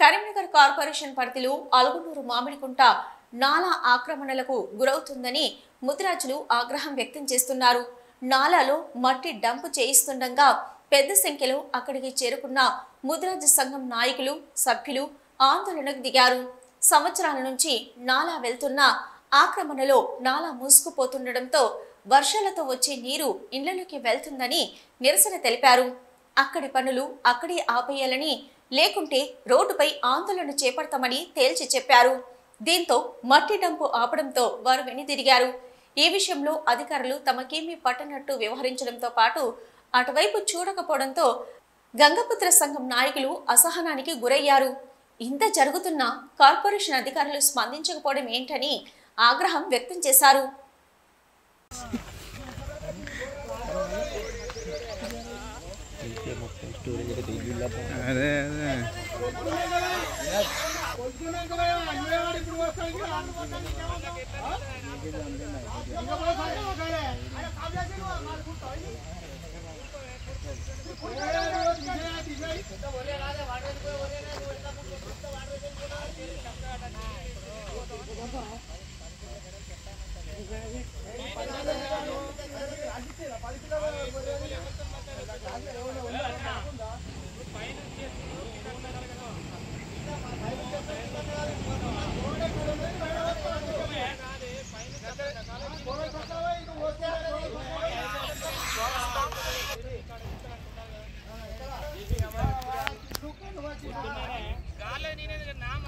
Karimnagar corporation పరిధిలో అలుగునూరు మామిడికుంట నాలా ఆక్రమణలకు గురవుతుందని ముదిరాజులు ఆగ్రహం వ్యక్తం చేస్తున్నారు. నాలాలో మట్టి డంపు చేయిస్తుండగా పెద్ద సంఖ్యలో అక్కడికి చేరుకున్న ముదిరాజు సంఘం నాయకులు, సభ్యులు ఆందోళనకు దిగారు. సంవత్సరాల నుంచి నాలా వెళ్తున్న ఆక్రమణలో నాలా మూసుకుపోతుండటంతో వర్షాలతో వచ్చే నీరు ఇళ్లలోకి వెళ్తుందని నిరసన తెలిపారు. అక్కడి పనులు అక్కడే ఆపేయాలని, లేకుంటే రోడ్డుపై ఆందోళన చేపడతామని తేల్చి చెప్పారు. దీంతో మట్టి డంపు ఆపడంతో వారు వెనుదిరిగారు. ఈ విషయంలో అధికారులు తమకేమీ పట్టనట్టు వ్యవహరించడంతో పాటు అటువైపు చూడకపోవడంతో గంగపుత్ర సంఘం నాయకులు అసహనానికి గురయ్యారు. ఇంత జరుగుతున్నా కార్పొరేషన్ అధికారులు స్పందించకపోవడం ఏంటని ఆగ్రహం వ్యక్తం చేశారు.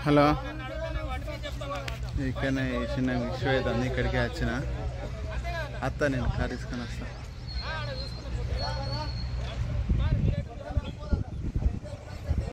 హలో, ఇక్కడ చిన్న ఇష్యూ అవుతుంది. ఇక్కడికి వచ్చిన నేను కార్ తీసుకొని వస్తా.